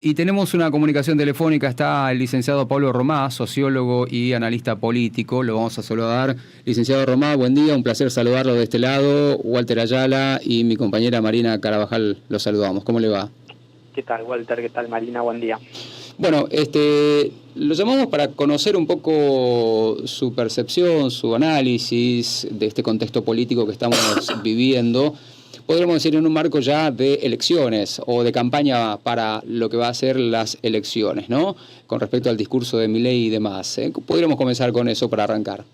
Y tenemos una comunicación telefónica, está el licenciado Pablo Romá, sociólogo y analista político. Lo vamos a saludar. Licenciado Romá, buen día, un placer saludarlo de este lado. Walter Ayala y mi compañera Marina Carabajal lo saludamos. ¿Cómo le va? ¿Qué tal, Walter? ¿Qué tal, Marina? Buen día. Bueno, lo llamamos para conocer un poco su percepción, su análisis de este contexto político que estamos viviendo. Podríamos decir en un marco ya de elecciones o de campaña para lo que va a ser las elecciones, ¿no? Con respecto al discurso de Milei y demás. Podríamos comenzar con eso para arrancar.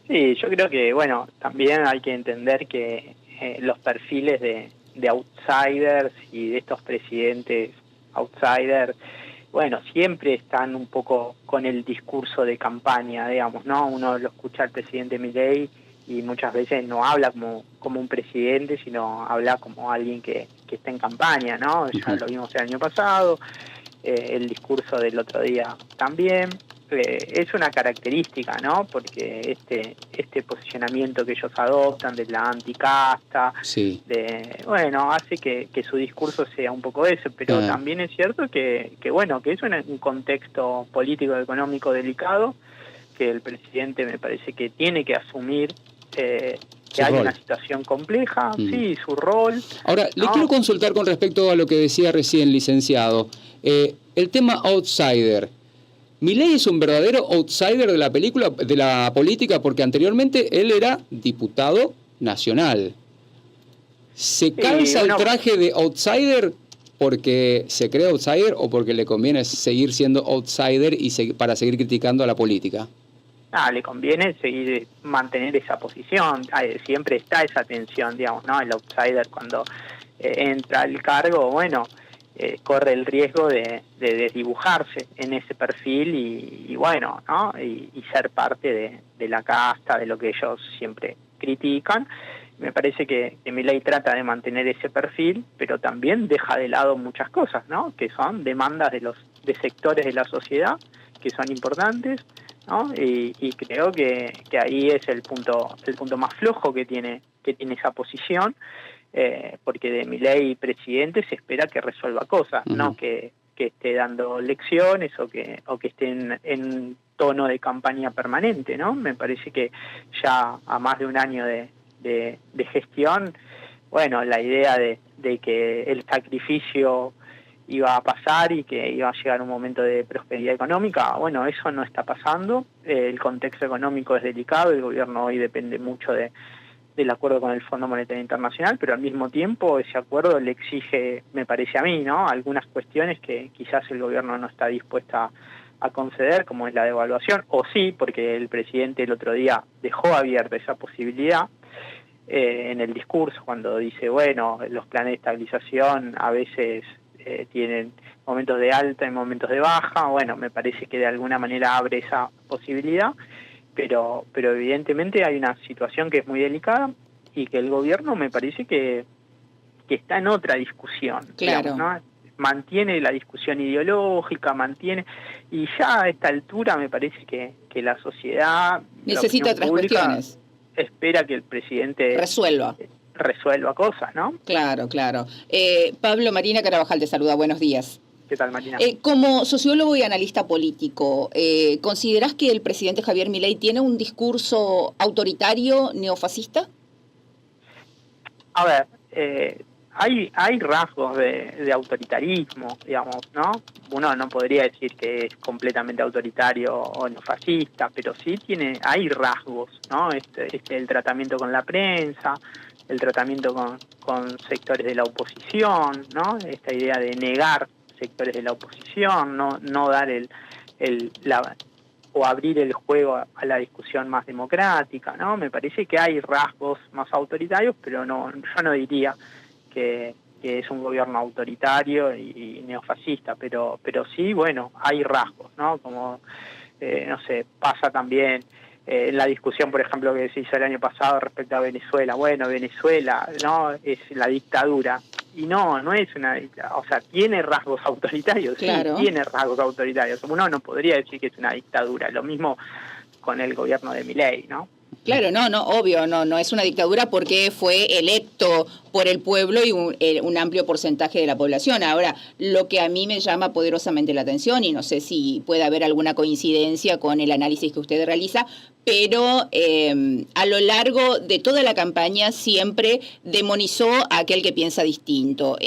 Sí, yo creo que, bueno, también hay que entender que los perfiles de outsiders y de estos presidentes outsiders, bueno, siempre están un poco con el discurso de campaña, digamos, ¿no? Uno lo escucha al presidente Milei y muchas veces no habla como un presidente, sino habla como alguien que está en campaña, ¿no? Ya lo vimos el año pasado, el discurso del otro día también. Es una característica, ¿no? Porque este posicionamiento que ellos adoptan de la anticasta, sí, bueno, hace que su discurso sea un poco ese, pero también es cierto que bueno, que es un contexto político económico delicado, que el presidente me parece que tiene que asumir que hay una situación compleja, sí, su rol. Ahora, le quiero consultar con respecto a lo que decía recién, licenciado. El tema outsider. ¿Milei es un verdadero outsider de la película, de la política? Porque anteriormente él era diputado nacional. ¿Se calza el traje de outsider porque se cree outsider o porque le conviene seguir siendo outsider y para seguir criticando a la política? Le conviene mantener esa posición. Siempre está esa tensión, digamos, ¿no? El outsider cuando entra al cargo, bueno, corre el riesgo de desdibujarse en ese perfil y bueno, ¿no? Y ser parte de la casta, de lo que ellos siempre critican. Me parece que Milei trata de mantener ese perfil, pero también deja de lado muchas cosas, ¿no? Que son demandas de sectores de la sociedad que son importantes, ¿no? Y creo que ahí es el punto más flojo que tiene esa posición, porque de Milei presidente se espera que resuelva cosas, no que esté dando lecciones o que esté en tono de campaña permanente, ¿no? Me parece que ya a más de un año de gestión, bueno, la idea de que el sacrificio iba a pasar y que iba a llegar un momento de prosperidad económica, bueno, eso no está pasando. El contexto económico es delicado, el gobierno hoy depende mucho del acuerdo con el Fondo Monetario Internacional, pero al mismo tiempo ese acuerdo le exige, me parece a mí, ¿no?, algunas cuestiones que quizás el gobierno no está dispuesta a conceder, como es la devaluación, o sí, porque el presidente el otro día dejó abierta esa posibilidad en el discurso, cuando dice, bueno, los planes de estabilización a veces tienen momentos de alta y momentos de baja. Bueno, me parece que de alguna manera abre esa posibilidad, pero evidentemente hay una situación que es muy delicada y que el gobierno me parece que está en otra discusión, claro, digamos, ¿no? Mantiene la discusión ideológica, y ya a esta altura me parece que la sociedad necesita otras cuestiones, espera que el presidente resuelva cosas, ¿no? Claro, claro. Pablo, Marina Carabajal te saluda, buenos días. ¿Qué tal, Marina? Como sociólogo y analista político, ¿considerás que el presidente Javier Milei tiene un discurso autoritario, neofascista? A ver, hay rasgos de autoritarismo, digamos, ¿no? Uno no podría decir que es completamente autoritario o neofascista, pero sí hay rasgos, ¿no? El tratamiento con la prensa, el tratamiento con sectores de la oposición, ¿no? Esta idea de negar sectores de la oposición, no dar o abrir el juego a la discusión más democrática, ¿no? Me parece que hay rasgos más autoritarios, pero yo no diría que es un gobierno autoritario y neofascista, pero sí, bueno, hay rasgos, ¿no? Como, no sé, pasa también en la discusión, por ejemplo, que se hizo el año pasado respecto a Venezuela. Bueno, Venezuela, ¿no?, es la dictadura. Y no es una dictadura, o sea, tiene rasgos autoritarios, claro. Sí, tiene rasgos autoritarios. Uno no podría decir que es una dictadura, lo mismo con el gobierno de Milei, ¿no? Claro, no, obvio, no es una dictadura porque fue electo por el pueblo y un amplio porcentaje de la población. Ahora, lo que a mí me llama poderosamente la atención, y no sé si puede haber alguna coincidencia con el análisis que usted realiza, pero a lo largo de toda la campaña siempre demonizó a aquel que piensa distinto.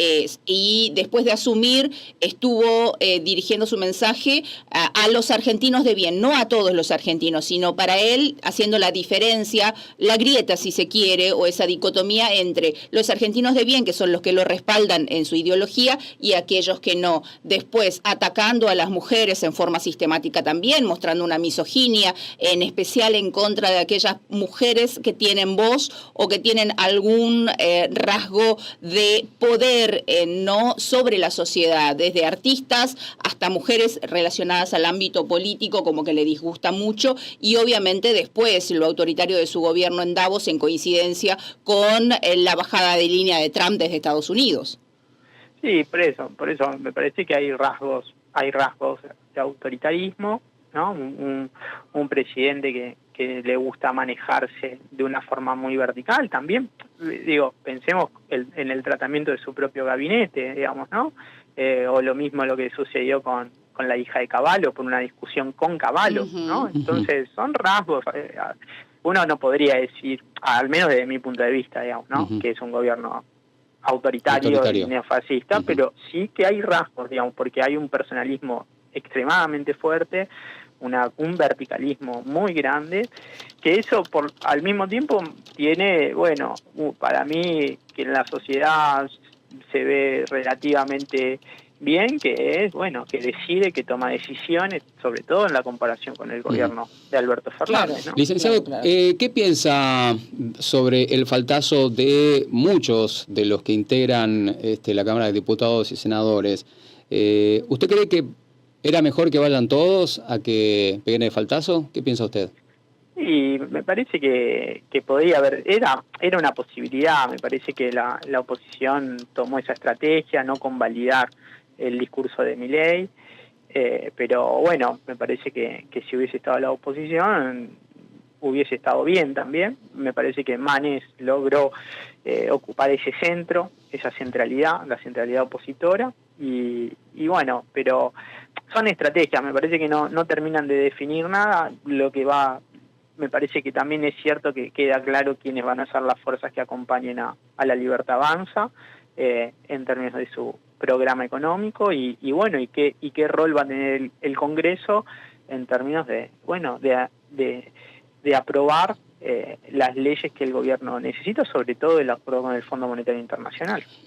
Y después de asumir, estuvo dirigiendo su mensaje a los argentinos de bien, no a todos los argentinos, sino para él haciendo la diferencia, la grieta, si se quiere, o esa dicotomía entre los argentinos de bien, que son los que lo respaldan en su ideología, y aquellos que no. Después, atacando a las mujeres en forma sistemática también, mostrando una misoginia, en especial en contra de aquellas mujeres que tienen voz o que tienen algún rasgo de poder no sobre la sociedad, desde artistas hasta mujeres relacionadas al ámbito político, como que le disgusta mucho, y obviamente después lo autoritario de su gobierno en Davos en coincidencia con la bajada de línea de Trump desde Estados Unidos. Sí, por eso me parece que hay rasgos de autoritarismo, ¿no? Un presidente que le gusta manejarse de una forma muy vertical también. Digo, pensemos en el tratamiento de su propio gabinete, digamos, ¿no? O lo mismo lo que sucedió con la hija de Cavallo, por una discusión con Cavallo, ¿no? Entonces, son rasgos. Uno no podría decir, al menos desde mi punto de vista, digamos, ¿no? Que es un gobierno autoritario. Y neofascista, pero sí que hay rasgos, digamos, porque hay un personalismo extremadamente fuerte, un verticalismo muy grande, que eso al mismo tiempo tiene, bueno, para mí que en la sociedad se ve relativamente bien, que es, bueno, que decide, que toma decisiones, sobre todo en la comparación con el gobierno de Alberto Fernández, ¿no? Licenciado, ¿qué piensa sobre el faltazo de muchos de los que integran la Cámara de Diputados y Senadores? ¿Usted cree que era mejor que vayan todos a que peguen el faltazo? ¿Qué piensa usted? Y me parece que podría haber, era una posibilidad. Me parece que la oposición tomó esa estrategia, no convalidar el discurso de Milei, pero bueno, me parece que si hubiese estado la oposición hubiese estado bien también. Me parece que Manes logró ocupar ese centro, esa centralidad, la centralidad opositora, y bueno, pero son estrategias, me parece que no terminan de definir nada. Lo que va, me parece que también es cierto que queda claro quiénes van a ser las fuerzas que acompañen a La Libertad Avanza, en términos de su programa económico, y bueno, y qué rol va a tener el Congreso en términos de, bueno, de aprobar las leyes que el gobierno necesita, sobre todo el acuerdo con el Fondo Monetario Internacional.